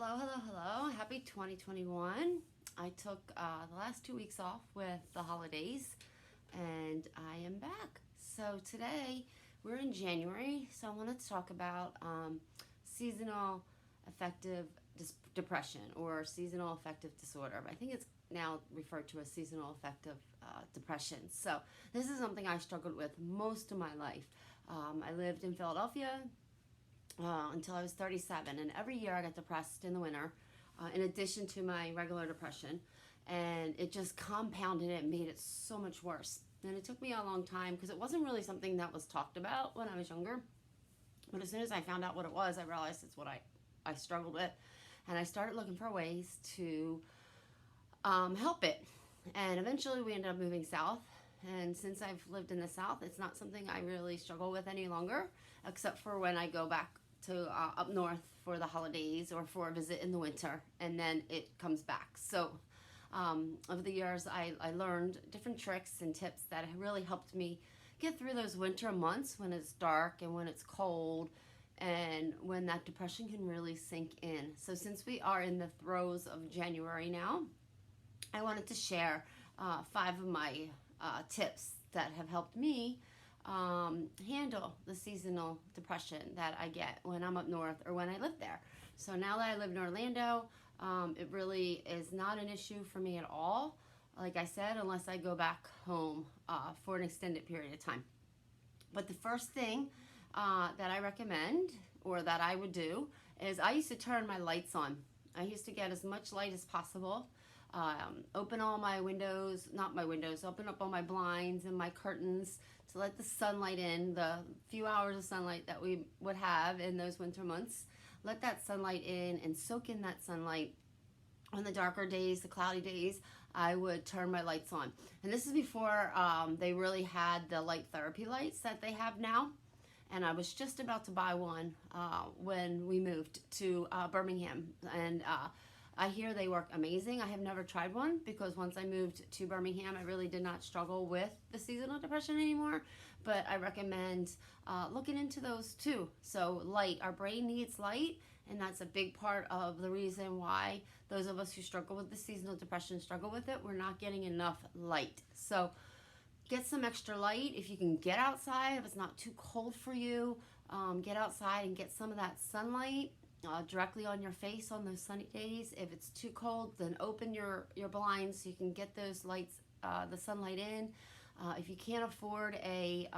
Hello, hello, hello. Happy 2021. I took the last 2 weeks off with the holidays and I am back. So today we're in January, so I wanted to talk about seasonal affective depression or seasonal affective disorder. I think it's now referred to as seasonal affective depression. So this is something I struggled with most of my life. I lived in Philadelphia until I was 37. And every year I got depressed in the winter, in addition to my regular depression. And it just compounded it and made it so much worse. And it took me a long time because it wasn't really something that was talked about when I was younger. But as soon as I found out what it was, I realized it's what I struggled with. And I started looking for ways to help it. And eventually we ended up moving south. And since I've lived in the South, it's not something I really struggle with any longer, except for when I go back to up north for the holidays or for a visit in the winter, and then it comes back. So over the years, I learned different tricks and tips that have really helped me get through those winter months when it's dark and when it's cold and when that depression can really sink in. So since we are in the throes of January now, I wanted to share 5 of my tips that have helped me handle the seasonal depression that I get when I'm up north or when I live there. So now that I live in Orlando, it really is not an issue for me at all, like I said, unless I go back home for an extended period of time. But the first thing that I recommend or that I would do is I used to turn my lights on. I used to get as much light as possible. Open all my windows, not my windows, open up all my blinds and my curtains to let the sunlight in, the few hours of sunlight that we would have in those winter months. Let that sunlight in and soak in that sunlight. On the darker days, the cloudy days, I would turn my lights on. And this is before they really had the light therapy lights that they have now. And I was just about to buy one when we moved to Birmingham. And I hear they work amazing. I have never tried one because once I moved to Birmingham, I really did not struggle with the seasonal depression anymore. But I recommend looking into those too. So light, our brain needs light, and that's a big part of the reason why those of us who struggle with the seasonal depression struggle with it. We're not getting enough light. So get some extra light if you can get outside. If it's not too cold for you, get outside and get some of that sunlight directly on your face on those sunny days. If it's too cold, then open your blinds so you can get those lights, the sunlight in. If you can't afford a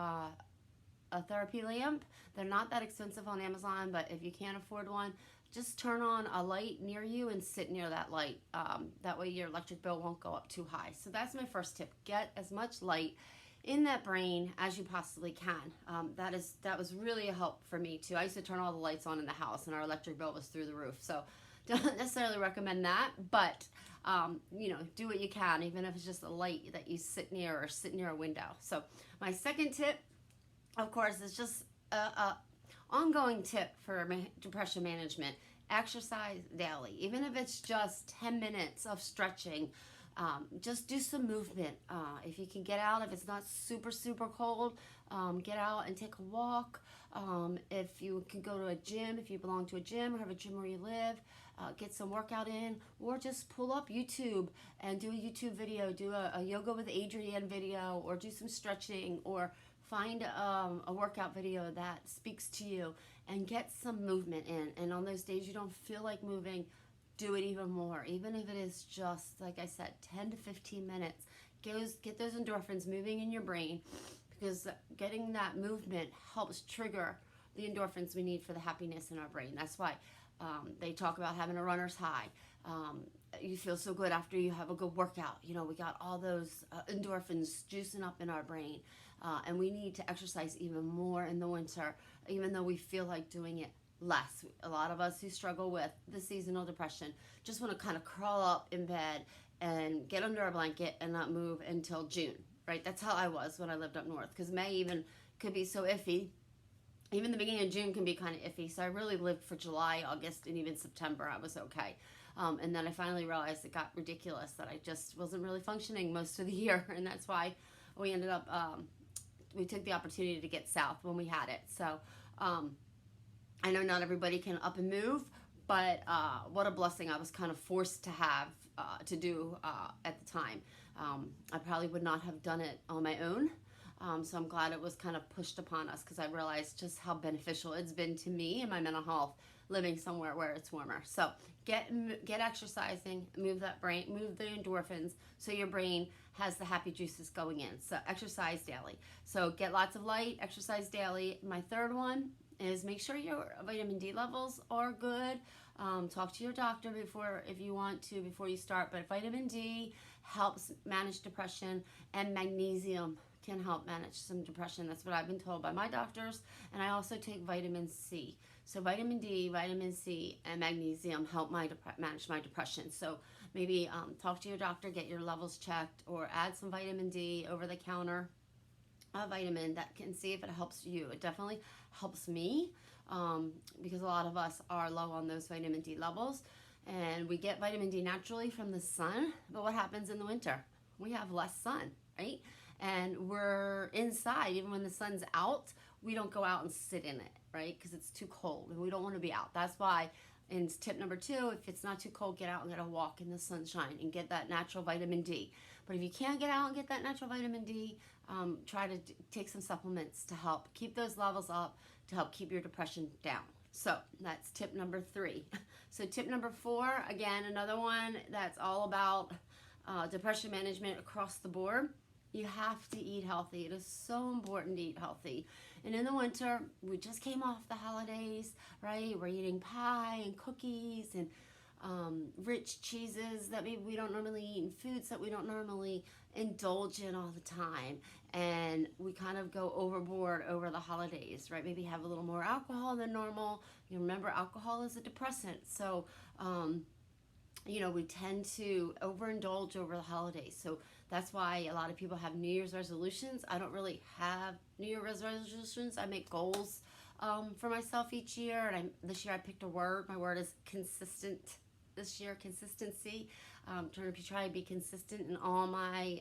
therapy lamp, they're not that expensive on Amazon, but if you can't afford one, just turn on a light near you and sit near that light. That way your electric bill won't go up too high. So that's my first tip. Get as much light in that brain as you possibly can. That was really a help for me too. I used to turn all the lights on in the house and our electric bill was through the roof. So don't necessarily recommend that, but do what you can, even if it's just a light that you sit near or sit near a window. So my second tip, of course, is just a ongoing tip for depression management. Exercise daily, even if it's just 10 minutes of stretching. Just do some movement. If you can get out, if it's not super cold, get out and take a walk. If you can go to a gym, if you belong to a gym or have a gym where you live, get some workout in, or just pull up YouTube and do a YouTube video, do a yoga with Adriene video, or do some stretching, or find a workout video that speaks to you and get some movement in. And on those days you don't feel like moving, do it even more, even if it is just, like I said, 10 to 15 minutes. Get those endorphins moving in your brain, because getting that movement helps trigger the endorphins we need for the happiness in our brain. That's why they talk about having a runner's high. You feel so good after you have a good workout. We got all those endorphins juicing up in our brain. And we need to exercise even more in the winter, even though we feel like doing it less. A lot of us who struggle with the seasonal depression just want to kind of crawl up in bed and get under a blanket and not move until June, right? That's how I was when I lived up north, because May even could be so iffy. Even the beginning of June can be kind of iffy. So I really lived for July, August, and even September. I was okay. And then I finally realized it got ridiculous, that I just wasn't really functioning most of the year. And that's why we ended up, we took the opportunity to get south when we had it. So I know not everybody can up and move, but what a blessing I was kind of forced to have to do at the time. I probably would not have done it on my own. So I'm glad it was kind of pushed upon us, because I realized just how beneficial it's been to me and my mental health living somewhere where it's warmer. So get exercising, move that brain, move the endorphins, so your brain has the happy juices going in. So exercise daily. So get lots of light, exercise daily. My third one is make sure your vitamin D levels are good. Talk to your doctor if you want to, before you start. But vitamin D helps manage depression, and magnesium can help manage some depression. That's what I've been told by my doctors. And I also take vitamin C. So vitamin D, vitamin C, and magnesium help manage my depression. So maybe talk to your doctor, get your levels checked, or add some vitamin D over the counter, a vitamin that can see if it helps you. It definitely helps me, because a lot of us are low on those vitamin D levels, and we get vitamin D naturally from the sun. But what happens in the winter? We have less sun, right? And we're inside. Even when the sun's out, we don't go out and sit in it, right? Because it's too cold and we don't want to be out. That's why in tip number 2, if it's not too cold, get out and get a walk in the sunshine and get that natural vitamin D. But if you can't get out and get that natural vitamin D, try to take some supplements to help keep those levels up, to help keep your depression down. So that's tip number 3. So tip number 4, again, another one that's all about depression management across the board. You have to eat healthy. It is so important to eat healthy. And in the winter, we just came off the holidays, right? We're eating pie and cookies and rich cheeses that maybe we don't normally eat, and foods that we don't normally indulge in all the time. And we kind of go overboard over the holidays, right? Maybe have a little more alcohol than normal. You remember, alcohol is a depressant. So, we tend to overindulge over the holidays. So that's why a lot of people have New Year's resolutions. I don't really have New Year's resolutions. I make goals for myself each year. And this year I picked a word. My word is consistent. This year, consistency. Trying to try to be consistent in all my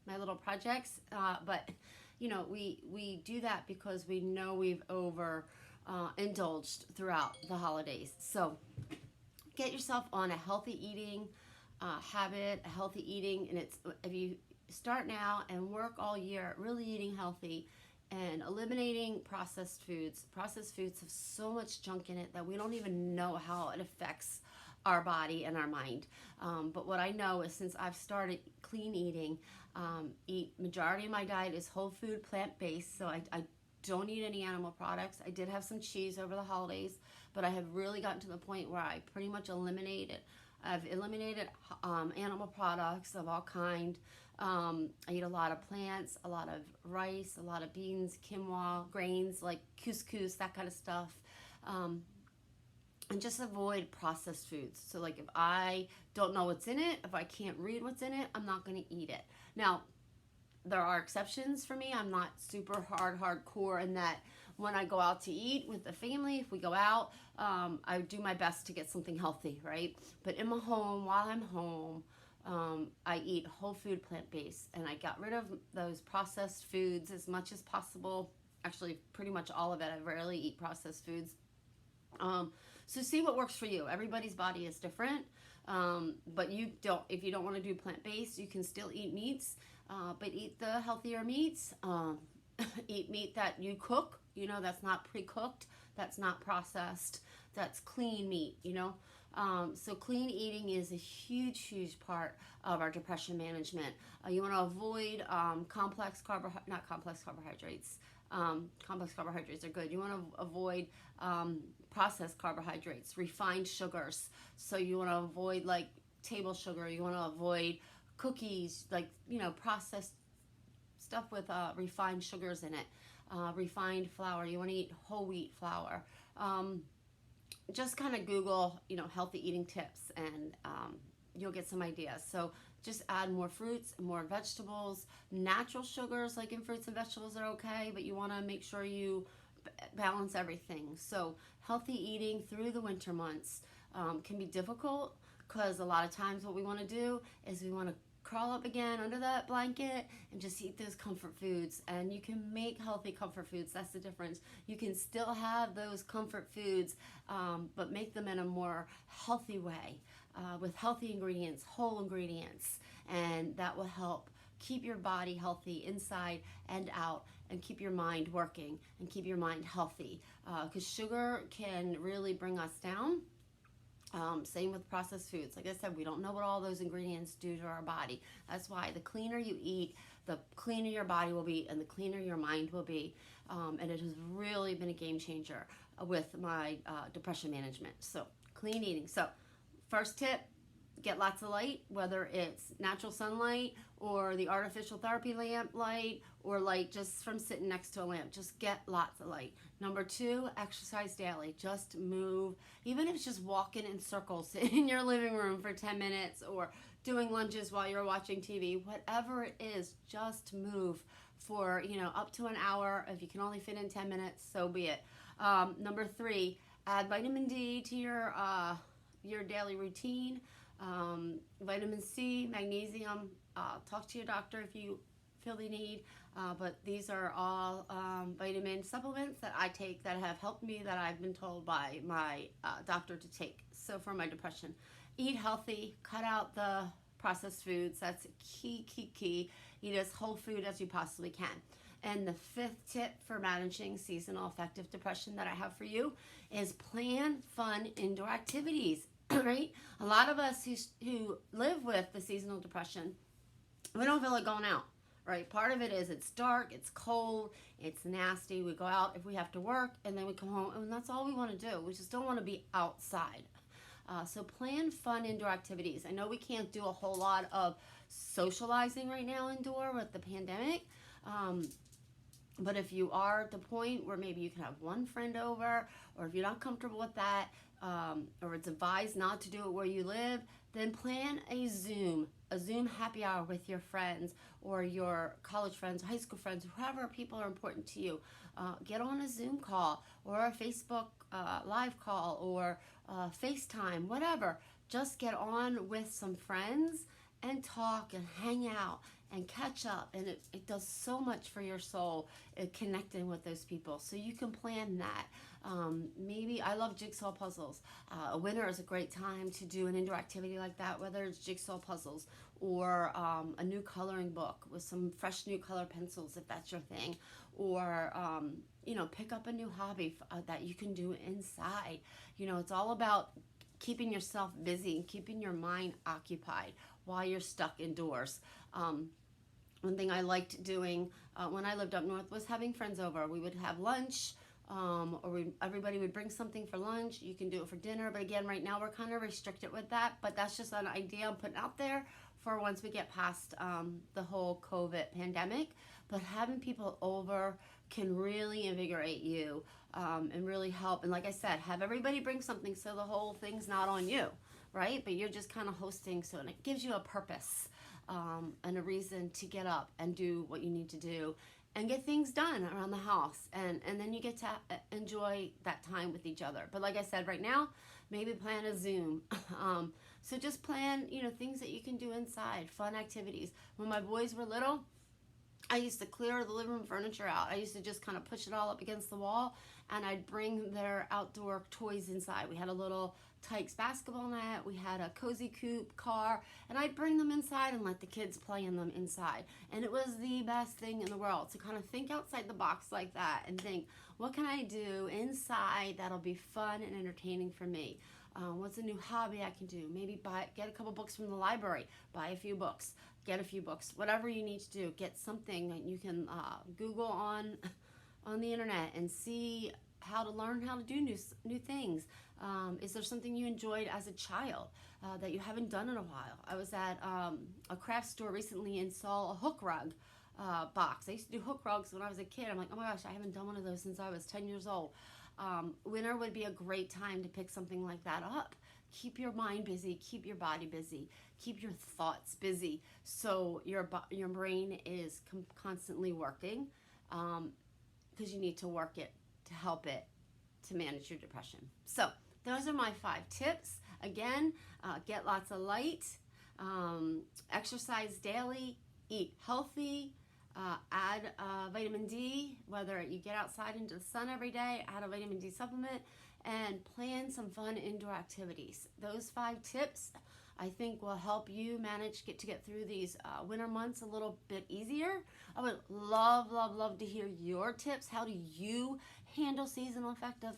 my little projects. But we do that because we know we've indulged throughout the holidays. So get yourself on a healthy eating habit, a healthy eating, and if you start now and work all year really eating healthy and eliminating processed foods. Processed foods have so much junk in it that we don't even know how it affects our body and our mind. But what I know is, since I've started clean eating, majority of my diet is whole food, plant-based, so I don't eat any animal products. I did have some cheese over the holidays, but I have really gotten to the point where I pretty much I've eliminated animal products of all kind. I eat a lot of plants, a lot of rice, a lot of beans, quinoa, grains like couscous, that kind of stuff. And just avoid processed foods. So like, if I don't know what's in it, if I can't read what's in it, I'm not going to eat it. Now, there are exceptions for me. I'm not super hardcore in that. When I go out to eat with the family, if we go out, I do my best to get something healthy, right? But in my home, while I'm home, I eat whole food, plant-based, and I got rid of those processed foods as much as possible. Actually, pretty much all of it. I rarely eat processed foods. So see what works for you. Everybody's body is different. But if you don't want to do plant-based, you can still eat meats, but eat the healthier meats. Eat meat that you cook, that's not pre-cooked, that's not processed, that's clean meat, So clean eating is a huge part of our depression management. You want to avoid complex carbohydrates. Complex carbohydrates are good. You want to avoid processed carbohydrates, refined sugars. So you want to avoid like table sugar. You want to avoid cookies, like, processed stuff with refined sugars in it. Refined flour. You want to eat whole wheat flour. Just kind of Google, healthy eating tips, and you'll get some ideas. So just add more fruits, more vegetables. Natural sugars, like in fruits and vegetables, are okay, but you want to make sure you balance everything. So healthy eating through the winter months can be difficult, because a lot of times what we want to do is we want to curl up again under that blanket and just eat those comfort foods. And you can make healthy comfort foods. That's the difference. You can still have those comfort foods, but make them in a more healthy way, with healthy ingredients, whole ingredients, and that will help keep your body healthy inside and out, and keep your mind working and keep your mind healthy, because sugar can really bring us down. Same with processed foods. Like I said, we don't know what all those ingredients do to our body. That's why the cleaner you eat, the cleaner your body will be, and the cleaner your mind will be. And it has really been a game changer with my depression management. So clean eating. So first tip, get lots of light, whether it's natural sunlight or the artificial therapy lamp light, or light just from sitting next to a lamp. Just get lots of light. Number 2, exercise daily. Just move, even if it's just walking in circles in your living room for 10 minutes, or doing lunges while you're watching TV, whatever it is, just move for, up to an hour. If you can only fit in 10 minutes, so be it. Number 3, add vitamin D to your daily routine. Vitamin C, magnesium. Talk to your doctor if you feel the need, but these are all vitamin supplements that I take that have helped me, that I've been told by my doctor to take. So for my depression, eat healthy, cut out the processed foods. That's key. Eat as whole food as you possibly can. And the 5th tip for managing seasonal affective depression that I have for you is plan fun indoor activities. Right? A lot of us who live with the seasonal depression, we don't feel like going out, right? Part of it is it's dark, it's cold, it's nasty. We go out if we have to work, and then we come home, and that's all we want to do. We just don't want to be outside. So plan fun indoor activities. I know we can't do a whole lot of socializing right now indoor with the pandemic, but if you are at the point where maybe you can have one friend over, or if you're not comfortable with that, or it's advised not to do it where you live, then plan a Zoom happy hour with your friends, or your college friends, high school friends, whoever people are important to you. Get on a Zoom call, or a Facebook live call, or FaceTime, whatever. Just get on with some friends and talk and hang out and catch up, and it does so much for your soul, connecting with those people. So you can plan that. Maybe I love jigsaw puzzles. A winter is a great time to do an indoor activity like that, whether it's jigsaw puzzles, or a new coloring book with some fresh new color pencils, if that's your thing, or pick up a new hobby that you can do inside. It's all about keeping yourself busy and keeping your mind occupied while you're stuck indoors. One thing I liked doing when I lived up north was having friends over. We would have lunch, or everybody would bring something for lunch. You can do it for dinner, but again, right now we're kind of restricted with that. But that's just an idea I'm putting out there for once we get past the whole COVID pandemic. But having people over can really invigorate you, and really help. And like I said, have everybody bring something, so the whole thing's not on you, right? But you're just kind of hosting, so and it gives you a purpose, and a reason to get up and do what you need to do and get things done around the house, and then you get to enjoy that time with each other. But like I said, right now, maybe plan a Zoom. So just plan, things that you can do inside, fun activities. When my boys were little, I used to clear the living room furniture out. I used to just kind of push it all up against the wall, and I'd bring their outdoor toys inside. We had a little Tykes basketball net, we had a Cozy Coupe car, and I'd bring them inside and let the kids play in them inside. And it was the best thing in the world to kind of think outside the box like that and think, what can I do inside that'll be fun and entertaining for me? What's a new hobby I can do? Maybe get a couple books from the library, buy a few books, get a few books, whatever you need to do. Get something that you can Google on the internet and see how to learn how to do new things. Is there something you enjoyed as a child that you haven't done in a while? I was at a craft store recently and saw a hook rug box. I used to do hook rugs when I was a kid. I'm like, oh my gosh, I haven't done one of those since I was 10 years old. Winter would be a great time to pick something like that up. Keep your mind busy, keep your body busy, keep your thoughts busy, so your brain is constantly working, because you need to work it to help it to manage your depression. So those are my 5 tips. Again, get lots of light, Exercise daily, eat healthy, add vitamin D, whether you get outside into the sun every day, add a vitamin D supplement, and plan some fun indoor activities. Those 5 tips I think will help you get through these winter months a little bit easier. I would love to hear your tips. How do you handle seasonal affective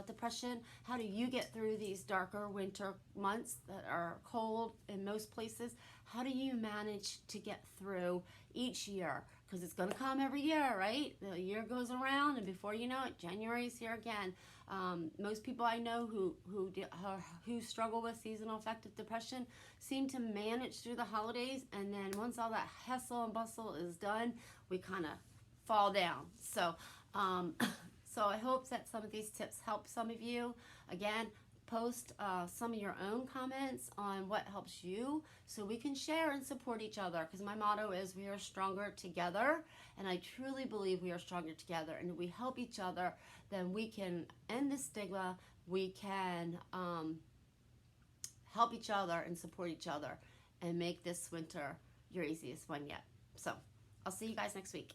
depression? How do you get through these darker winter months that are cold in most places? How do you manage to get through each year? Because it's going to come every year, right? The year goes around, and before you know it, January's here again. Most people I know who struggle with seasonal affective depression seem to manage through the holidays, and then once all that hustle and bustle is done, we kind of fall down. So, so I hope that some of these tips help some of you. Again, post some of your own comments on what helps you so we can share and support each other, because my motto is we are stronger together, and I truly believe we are stronger together, and if we help each other, then we can end the stigma. We can help each other and support each other and make this winter your easiest one yet. So I'll see you guys next week.